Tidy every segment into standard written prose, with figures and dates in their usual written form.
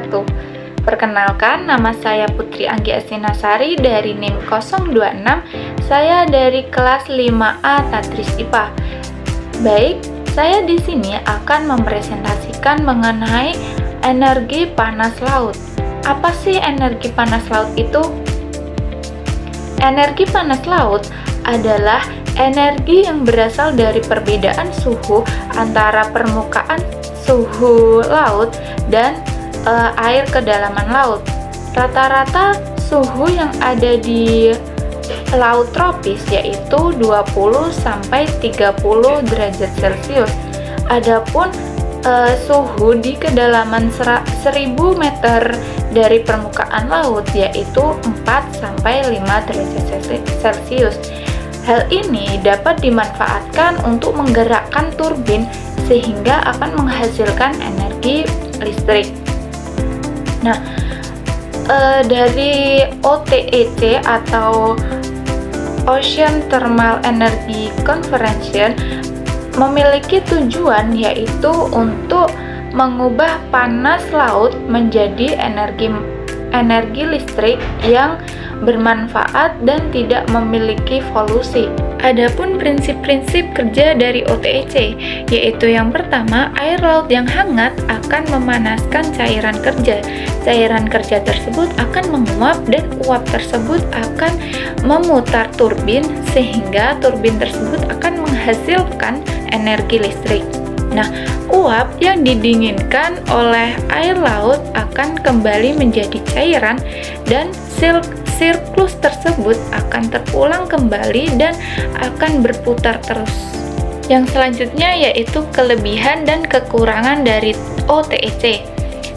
wabarakatuh. Perkenalkan, nama saya Putri Anggi Asinasari dari NIM 026. Saya dari kelas 5A Tatris IPA. Baik, saya di sini akan mempresentasikan mengenai energi panas laut. Apa sih energi panas laut itu? Energi panas laut adalah energi yang berasal dari perbedaan suhu antara permukaan suhu laut dan air kedalaman laut. Rata-rata suhu yang ada di laut tropis yaitu 20 sampai 30 derajat Celcius. Adapun suhu di kedalaman 1000 meter dari permukaan laut yaitu 4 sampai 5 derajat Celcius. Hal ini dapat dimanfaatkan untuk menggerakkan turbin sehingga akan menghasilkan energi listrik. Nah, dari OTEC atau Ocean Thermal Energy Conversion memiliki tujuan yaitu untuk mengubah panas laut menjadi energi listrik yang bermanfaat dan tidak memiliki polusi. Adapun prinsip-prinsip kerja dari OTEC, yaitu yang pertama, air laut yang hangat akan memanaskan cairan kerja. Cairan kerja tersebut akan menguap dan uap tersebut akan memutar turbin sehingga turbin tersebut akan menghasilkan energi listrik. Nah, uap yang didinginkan oleh air laut akan kembali menjadi cairan dan siklus tersebut akan terulang kembali dan akan berputar terus. Yang selanjutnya yaitu kelebihan dan kekurangan dari OTEC.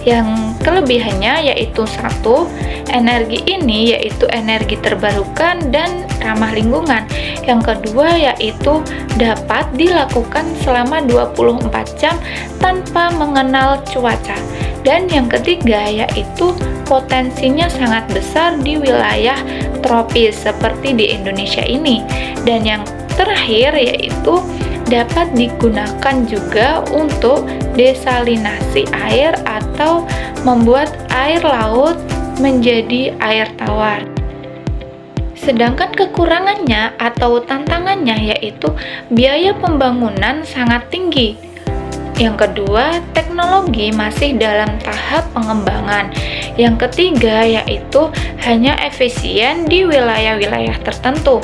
Yang kelebihannya yaitu satu, energi ini yaitu energi terbarukan dan ramah lingkungan. Yang kedua yaitu dapat dilakukan selama 24 jam tanpa mengenal cuaca. Dan yang ketiga yaitu potensinya sangat besar di wilayah tropis seperti di Indonesia ini. Dan yang terakhir yaitu dapat digunakan juga untuk desalinasi air atau membuat air laut menjadi air tawar. Sedangkan kekurangannya atau tantangannya yaitu biaya pembangunan sangat tinggi. Yang kedua, teknologi masih dalam tahap pengembangan. Yang ketiga yaitu hanya efisien di wilayah-wilayah tertentu,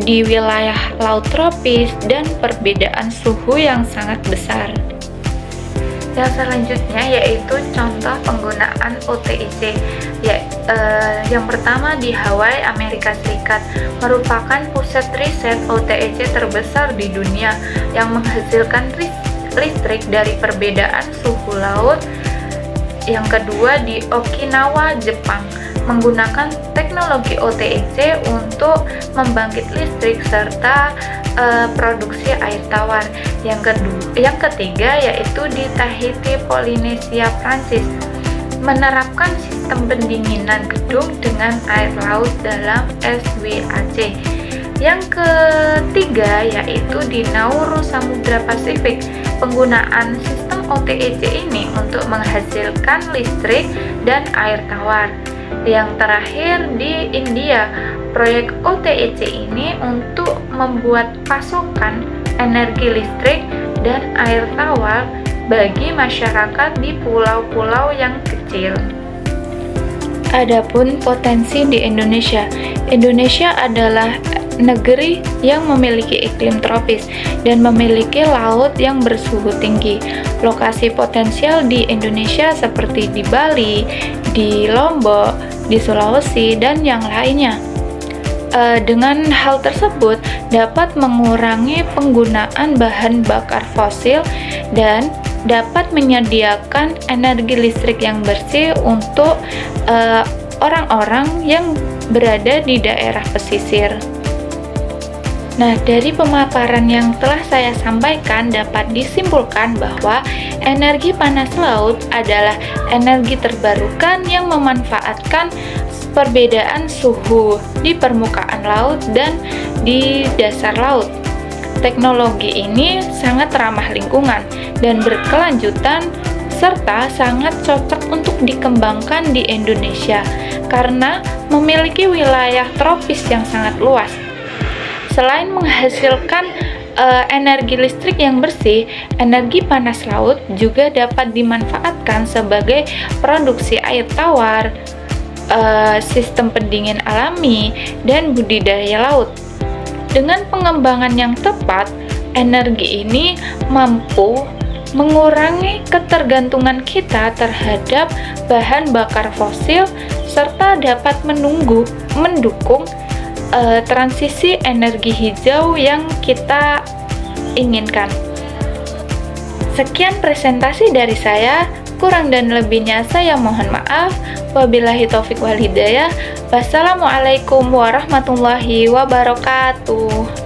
di wilayah laut tropis dan perbedaan suhu yang sangat besar. Yang selanjutnya yaitu contoh penggunaan OTEC. Yang pertama di Hawaii, Amerika Serikat, merupakan pusat riset OTEC terbesar di dunia yang menghasilkan listrik dari perbedaan suhu laut. Yang kedua di Okinawa, Jepang, menggunakan teknologi OTEC untuk membangkit listrik serta produksi air tawar. Yang ketiga yaitu di Tahiti, Polinesia, Prancis, menerapkan sistem pendinginan gedung dengan air laut dalam SWAC. Yang ketiga yaitu di Nauru, Samudra Pasifik, penggunaan sistem OTEC ini untuk menghasilkan listrik dan air tawar. Yang terakhir di India, proyek OTEC ini untuk membuat pasokan energi listrik dan air tawar bagi masyarakat di pulau-pulau yang kecil. Adapun potensi di Indonesia. Indonesia adalah negeri yang memiliki iklim tropis dan memiliki laut yang bersuhu tinggi. Lokasi potensial di Indonesia seperti di Bali, di Lombok, di Sulawesi, dan yang lainnya. Dengan hal tersebut dapat mengurangi penggunaan bahan bakar fosil dan dapat menyediakan energi listrik yang bersih untuk orang-orang yang berada di daerah pesisir. Nah, dari pemaparan yang telah saya sampaikan dapat disimpulkan bahwa energi panas laut adalah energi terbarukan yang memanfaatkan perbedaan suhu di permukaan laut dan di dasar laut. Teknologi ini sangat ramah lingkungan dan berkelanjutan serta sangat cocok untuk dikembangkan di Indonesia karena memiliki wilayah tropis yang sangat luas. Selain menghasilkan energi listrik yang bersih, energi panas laut juga dapat dimanfaatkan sebagai produksi air tawar, sistem pendingin alami, dan budidaya laut. Dengan pengembangan yang tepat, energi ini mampu mengurangi ketergantungan kita terhadap bahan bakar fosil serta dapat mendukung transisi energi hijau yang kita inginkan. Sekian presentasi dari saya, kurang dan lebihnya saya mohon maaf. Wabillahi taufik wal hidayah. Wassalamualaikum warahmatullahi wabarakatuh.